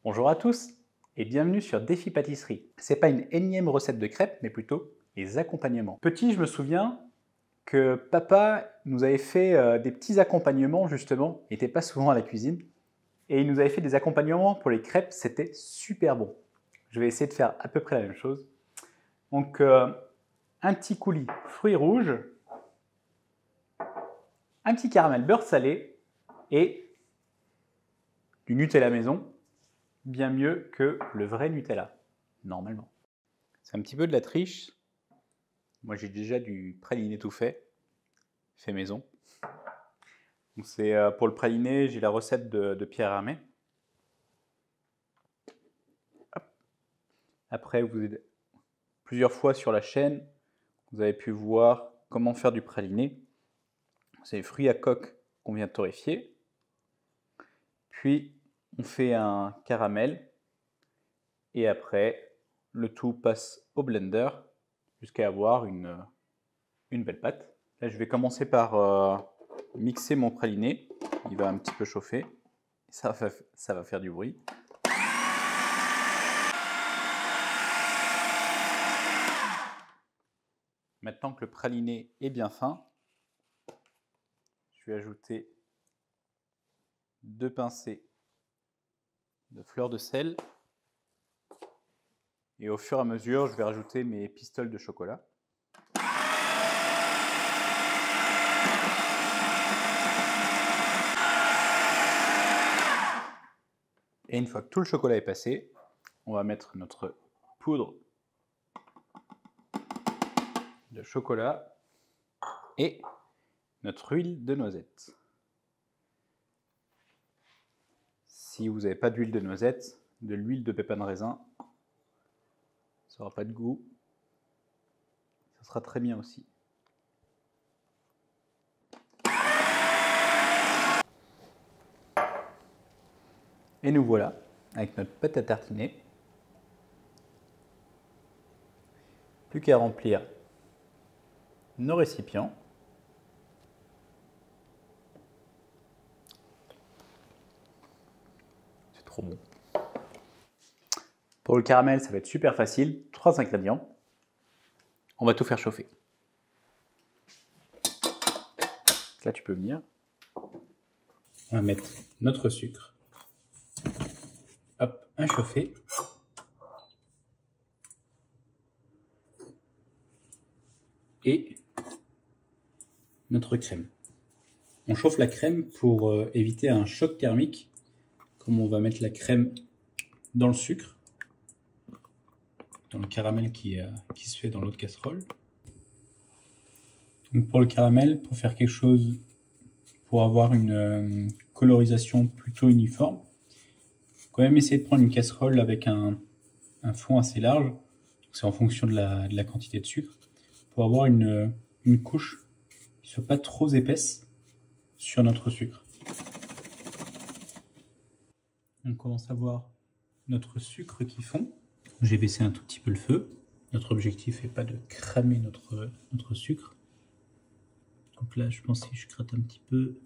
Bonjour à tous et bienvenue sur Défi Pâtisserie. C'est pas une énième recette de crêpes, mais plutôt les accompagnements. Petit, je me souviens que papa nous avait fait des petits accompagnements justement, il n'était pas souvent à la cuisine, et il nous avait fait des accompagnements pour les crêpes, c'était super bon. Je vais essayer de faire à peu près la même chose. Donc un petit coulis fruits rouges, un petit caramel beurre salé et du Nutella maison, bien mieux que le vrai Nutella, normalement. C'est un petit peu de la triche. Moi, j'ai déjà du praliné tout fait maison. Donc c'est pour le praliné, j'ai la recette de Pierre Hermé. Hop. Après, plusieurs fois sur la chaîne, vous avez pu voir comment faire du praliné. C'est les fruits à coque qu'on vient de torréfier. Puis, on fait un caramel. Et après, le tout passe au blender jusqu'à avoir une belle pâte. Là, je vais commencer par mixer mon praliné. Il va un petit peu chauffer. Ça va faire du bruit. Maintenant que le praliné est bien fin, je vais ajouter 2 pincées de fleur de sel. Et au fur et à mesure, je vais rajouter mes pistoles de chocolat. Et une fois que tout le chocolat est passé, on va mettre notre poudre de chocolat et notre huile de noisette. Si vous n'avez pas d'huile de noisette, de l'huile de pépins de raisin, ça n'aura pas de goût. Ça sera très bien aussi. Et nous voilà avec notre pâte à tartiner. Plus qu'à remplir nos récipients. C'est trop bon. Pour le caramel, ça va être super facile. 3 ingrédients. On va tout faire chauffer. Là, tu peux venir. On va mettre notre sucre. Hop, un chauffé. Et notre crème. On chauffe la crème pour éviter un choc thermique. Comme on va mettre la crème dans le sucre, dans le caramel qui se fait dans l'autre casserole. Donc pour le caramel, pour faire quelque chose, pour avoir une colorisation plutôt uniforme, il faut quand même essayer de prendre une casserole avec un fond assez large, c'est en fonction de la quantité de sucre, pour avoir une couche qui ne soit pas trop épaisse sur notre sucre. On commence à voir notre sucre qui fond. J'ai baissé un tout petit peu le feu. Notre objectif n'est pas de cramer notre sucre. Donc là, je pense que si je gratte un petit peu,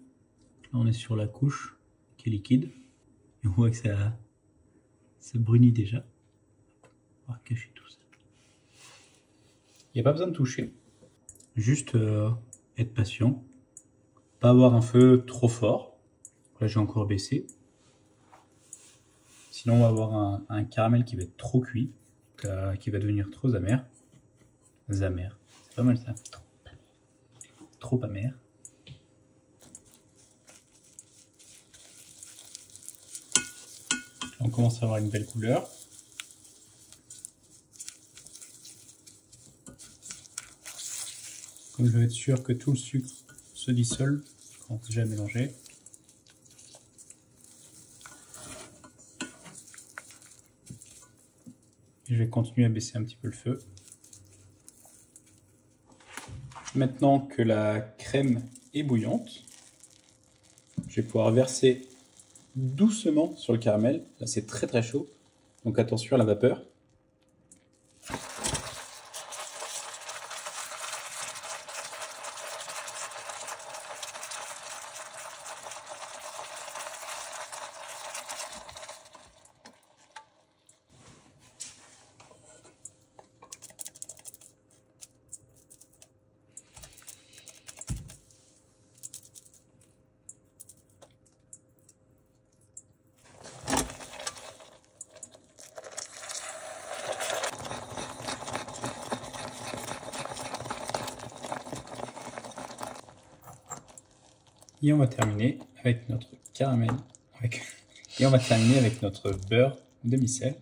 là on est sur la couche qui est liquide. Et on voit que ça brunit déjà. On va cacher tout ça. Il n'y a pas besoin de toucher. Juste être patient. Pas avoir un feu trop fort. Là, j'ai encore baissé. Sinon, on va avoir un caramel qui va être trop cuit, qui va devenir trop amer. Amer, c'est pas mal ça. Trop amer. On commence à avoir une belle couleur. Comme je veux être sûr que tout le sucre se dissolve quand j'ai à mélanger. Et je vais continuer à baisser un petit peu le feu. Maintenant que la crème est bouillante, je vais pouvoir verser doucement sur le caramel. Là, c'est très très chaud, donc attention à la vapeur. Et on va terminer avec notre caramel. Et on va terminer avec notre beurre demi-sel.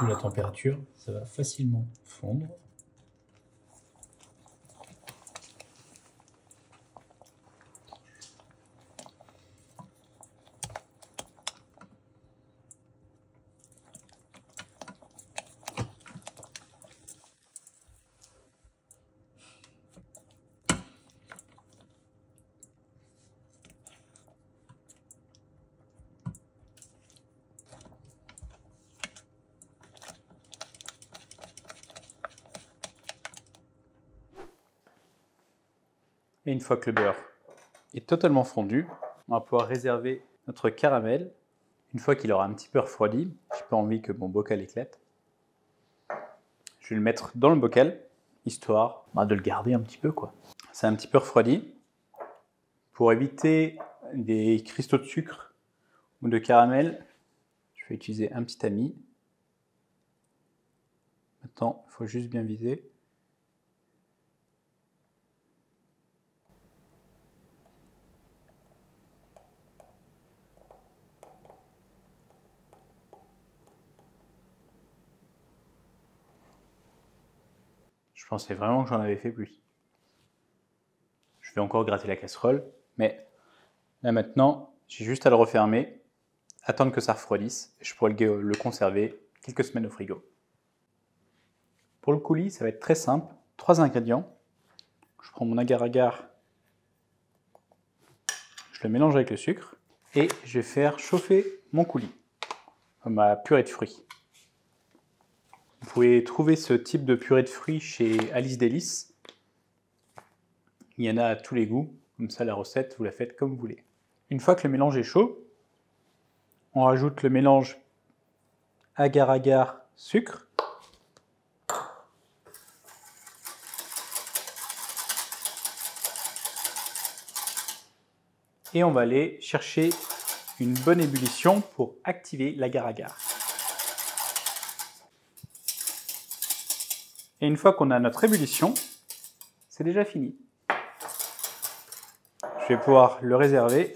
Vu la température, ça va facilement fondre. Et une fois que le beurre est totalement fondu, on va pouvoir réserver notre caramel. Une fois qu'il aura un petit peu refroidi, j'ai pas envie que mon bocal éclate. Je vais le mettre dans le bocal, histoire de le garder un petit peu, quoi. C'est un petit peu refroidi. Pour éviter des cristaux de sucre ou de caramel, je vais utiliser un petit tamis. Maintenant, il faut juste bien viser. Je pensais vraiment que j'en avais fait plus. Je vais encore gratter la casserole, mais là maintenant, j'ai juste à le refermer, attendre que ça refroidisse, et je pourrai le conserver quelques semaines au frigo. Pour le coulis, ça va être très simple. 3 ingrédients. Je prends mon agar-agar, je le mélange avec le sucre, et je vais faire chauffer mon coulis, ma purée de fruits. Vous pouvez trouver ce type de purée de fruits chez Alice Délices. Il y en a à tous les goûts, comme ça la recette, vous la faites comme vous voulez. Une fois que le mélange est chaud, on rajoute le mélange agar-agar sucre. Et on va aller chercher une bonne ébullition pour activer l'agar-agar. Et une fois qu'on a notre ébullition, c'est déjà fini. Je vais pouvoir le réserver.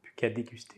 Plus qu'à déguster.